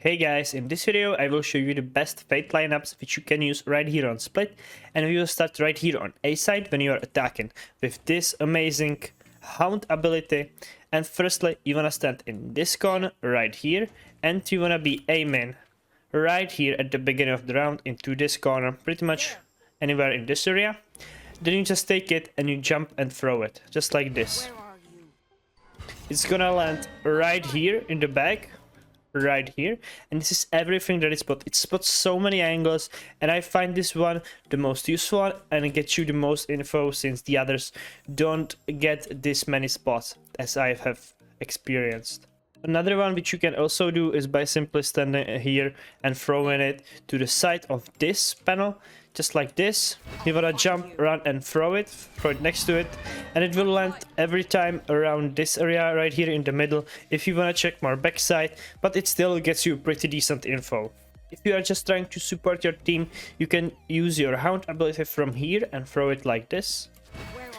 Hey guys, in this video I will show you the best fate lineups which you can use right here on split, and we will start right here on A side when you are attacking with this amazing hound ability. And firstly you wanna stand in this corner right here, and you wanna be aiming right here at the beginning of the round into this corner, pretty much anywhere in this area. Then you just take it and you jump and throw it, just like this. It's gonna land right here in the back, right here, and this is everything that it spots. It spots so many angles, and I find this one the most useful one, and it gets you the most info since the others don't get this many spots as I have experienced. Another one which you can also do is by simply standing here and throwing it to the side of this panel, just like this. You wanna jump, run and throw it next to it, and it will land every time around this area right here in the middle if you wanna check more backside, but it still gets you pretty decent info. If you are just trying to support your team, you can use your hound ability from here and throw it like this.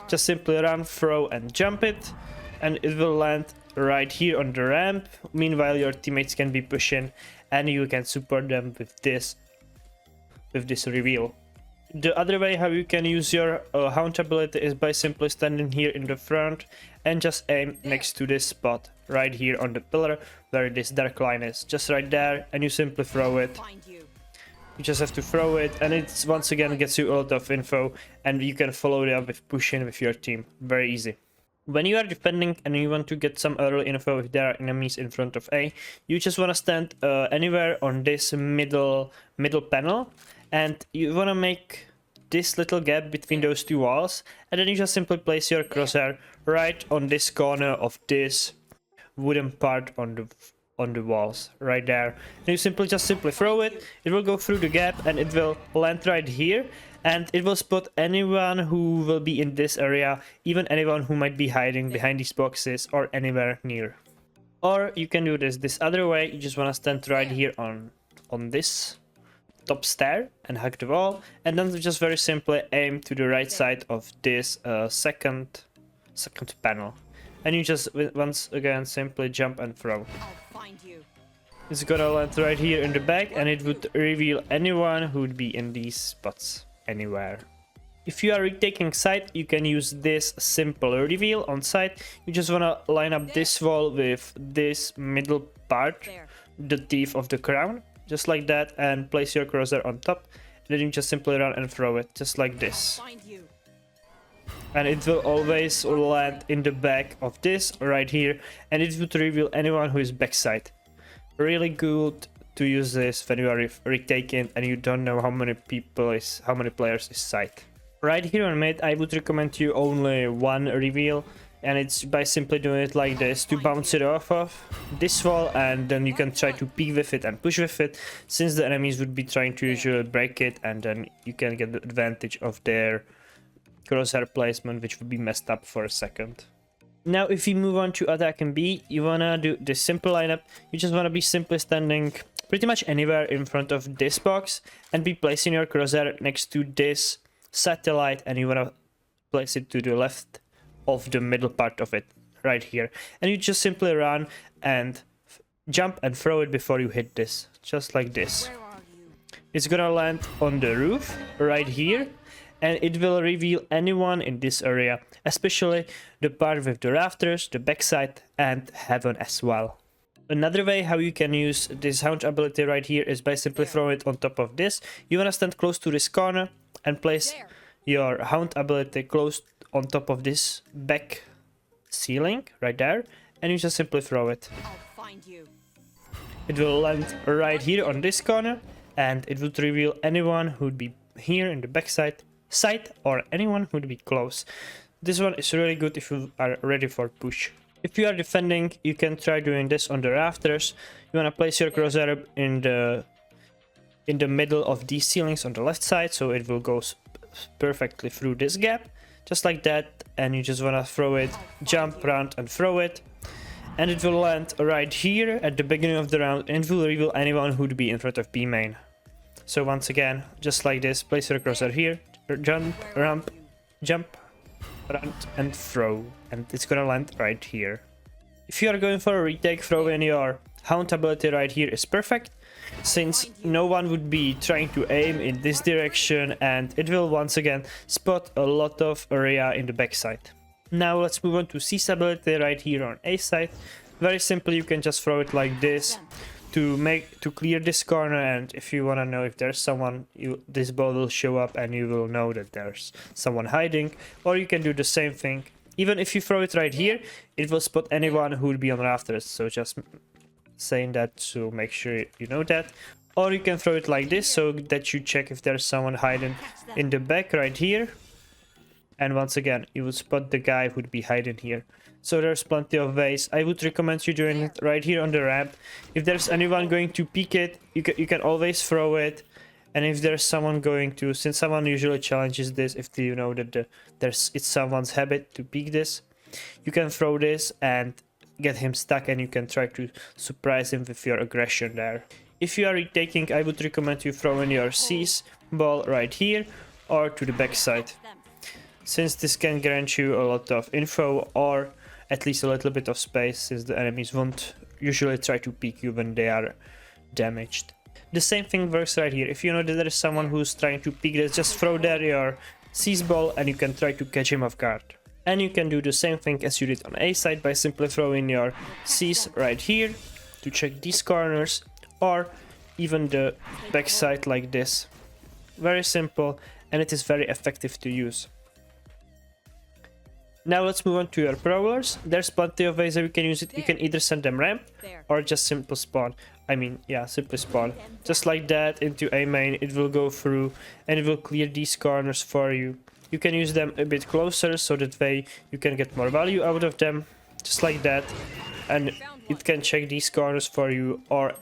Just simply run, throw and jump it, and it will land right here on the ramp. Meanwhile your teammates can be pushing and you can support them with this reveal. The other way how you can use your hound ability is by simply standing here in the front and just aim next to this spot right here on the pillar where this dark line is, just right there, and you simply throw it. You just have to throw it, and it once again gets you a lot of info, and you can follow it up with pushing with your team. Very easy. When you are defending and you want to get some early info if there are enemies in front of A, you just want to stand anywhere on this middle panel, and you want to make this little gap between those two walls, and then you just simply place your crosshair right on this corner of this wooden part on the walls right there, and you simply throw it. It will go through the gap and it will land right here, and it will spot anyone who will be in this area, even anyone who might be hiding behind these boxes or anywhere near. Or you can do this other way. You just want to stand right here on this top stair and hug the wall, and then just very simply aim to the right side of this second panel, and you just once again simply jump and throw. It's gonna land right here in the back, and it would reveal anyone who would be in these spots anywhere. If you are retaking site, you can use this simple reveal on site. You just want to line up this wall with this middle part, the teeth of the crown, just like that, and place your crosshair on top, and then you just simply run and throw it, just like this. And it will always land in the back of this right here, and it would reveal anyone who is backside. Really good to use this when you are retaking and you don't know how many players is site. Right here on mid, I would recommend you only one reveal, and it's by simply doing it like this to bounce it off of this wall, and then you can try to peek with it and push with it, since the enemies would be trying to usually break it, and then you can get the advantage of their crosshair placement, which would be messed up for a second. Now if you move on to attack and B, you wanna do this simple lineup. You just wanna be simply standing pretty much anywhere in front of this box and be placing your crosshair next to this satellite, and you wanna place it to the left of the middle part of it right here, and you just simply run and jump and throw it before you hit this, just like this. It's gonna land on the roof right here, and it will reveal anyone in this area, especially the part with the rafters, the backside, and heaven as well. Another way how you can use this hound ability right here is by simply throwing it on top of this. You wanna stand close to this corner and place your hound ability close on top of this back ceiling right there, and you just simply throw it. It will land right here on this corner, and it would reveal anyone who would be here in the backside side, or anyone who would be close. This one is really good if you are ready for push. If you are defending, you can try doing this on the rafters. You want to place your crosshair in the middle of these ceilings on the left side, so it will go perfectly through this gap, just like that, and you just want to throw it, jump around and throw it, and it will land right here at the beginning of the round, and it will reveal anyone who would be in front of B main. So once again, just like this, place your crosshair here, jump, ramp, jump, run and throw, and it's gonna land right here. If you are going for a retake, throw in your Hound ability right here is perfect, since no one would be trying to aim in this direction, and it will once again spot a lot of area in the backside. Now let's move on to C's ability right here on A side. Very simply, you can just throw it like this to clear this corner, and if you want to know if there's someone, this ball will show up and you will know that there's someone hiding. Or you can do the same thing. Even if you throw it right here, it will spot anyone who would be on rafters. So just saying that to make sure you know that. Or you can throw it like this so that you check if there's someone hiding in the back right here. And once again, you will spot the guy who'd be hiding here. So there's plenty of ways. I would recommend you doing it right here on the ramp. If there's anyone going to peek it, you can always throw it. And if there's someone going to, since someone usually challenges this, if you know that it's someone's habit to peek this, you can throw this and get him stuck, and you can try to surprise him with your aggression there. If you are retaking, I would recommend you throw in your C's ball right here or to the backside, since this can grant you a lot of info or at least a little bit of space, since the enemies won't usually try to peek you when they are damaged. The same thing works right here. If you know that there is someone who's trying to peek this, just throw there your C's ball and you can try to catch him off guard. And you can do the same thing as you did on A side by simply throwing your C's right here to check these corners, or even the back side like this. Very simple, and it is very effective to use. Now let's move on to your Prowlers. There's plenty of ways that you can use it. You can either send them ramp or just simple spawn. Simply spawn. Just like that into A main, it will go through and it will clear these corners for you. You can use them a bit closer, so that way you can get more value out of them. Just like that. And it can check these corners for you, or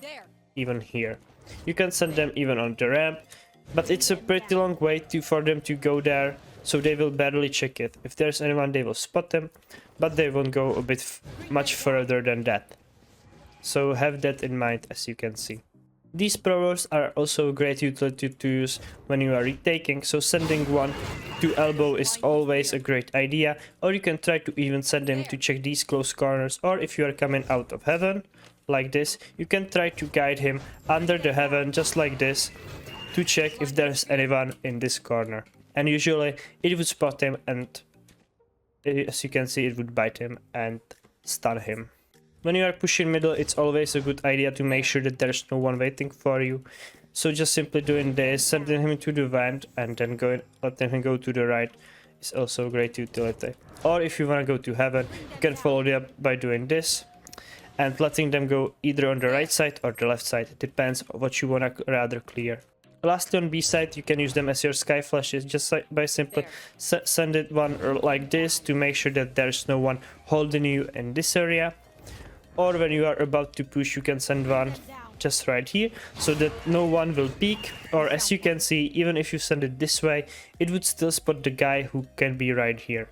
even here. You can send them even on the ramp, but it's a pretty long way for them to go there. So they will barely check it. If there's anyone, they will spot them, but they won't go much further than that. So have that in mind, as you can see. These Prowlers are also a great utility to use when you are retaking, so sending one to elbow is always a great idea. Or you can try to even send him to check these close corners, or if you are coming out of heaven, like this, you can try to guide him under the heaven, just like this, to check if there's anyone in this corner. And usually it would spot him, and as you can see, it would bite him and stun him. When you are pushing middle, it's always a good idea to make sure that there's no one waiting for you. So just simply doing this, sending him to the vent, and then letting him go to the right is also a great utility. Or if you want to go to heaven, you can follow it up by doing this and letting them go either on the right side or the left side. It depends on what you want to rather clear. Lastly, on B side, you can use them as your sky flashes, just by simply send it one like this to make sure that there's no one holding you in this area. Or when you are about to push, you can send one just right here, so that no one will peek. Or as you can see, even if you send it this way, it would still spot the guy who can be right here.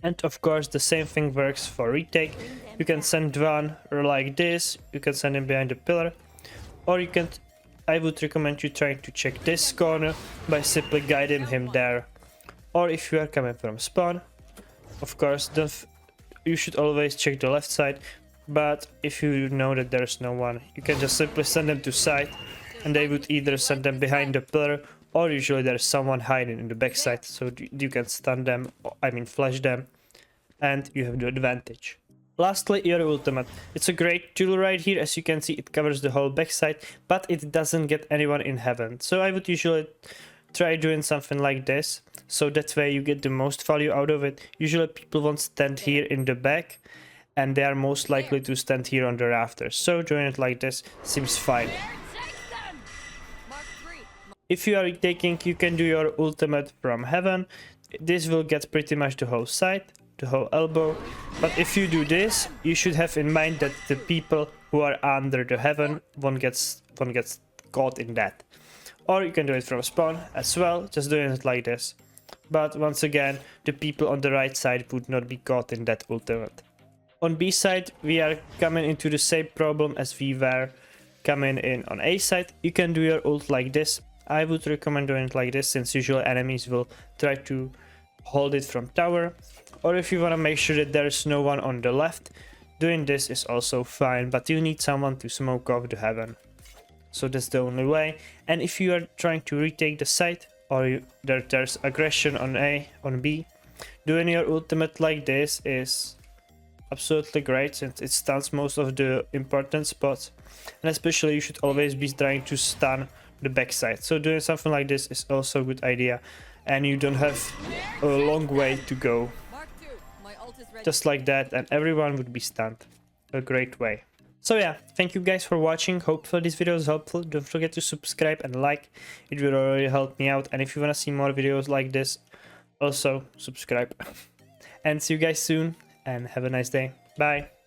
And of course, the same thing works for retake. You can send one like this, you can send him behind the pillar, or you can... I would recommend you trying to check this corner by simply guiding him there. Or if you are coming from spawn, of course, you should always check the left side. But if you know that there's no one, you can just simply send them to side, and they would either send them behind the pillar, or usually there's someone hiding in the backside, so you can stun them, flash them, and you have the advantage. Lastly, your ultimate. It's a great tool right here. As you can see, it covers the whole backside, but it doesn't get anyone in heaven. So I would usually try doing something like this, so that way you get the most value out of it. Usually people won't stand here in the back, and they are most likely to stand here on the rafters. So doing it like this seems fine. If you are taking, you can do your ultimate from heaven. This will get pretty much the whole side, the whole elbow. But if you do this, you should have in mind that the people who are under the heaven won't get caught in that. Or you can do it from spawn as well, just doing it like this. But once again, the people on the right side would not be caught in that ultimate. On B side, we are coming into the same problem as we were coming in on A side. You can do your ult like this. I would recommend doing it like this, since usually enemies will try to hold it from tower. Or if you want to make sure that there's no one on the left, doing this is also fine, but you need someone to smoke off the heaven. So that's the only way. And if you are trying to retake the site, or there's aggression on A, on B, doing your ultimate like this is absolutely great, since it stuns most of the important spots. And especially you should always be trying to stun the backside. So doing something like this is also a good idea. And you don't have a long way to go. Just like that, and everyone would be stunned. A great way. So yeah, thank you guys for watching. Hopefully this video is helpful. Don't forget to subscribe and like. It will really help me out. And if you want to see more videos like this, also subscribe. And see you guys soon, and have a nice day. Bye.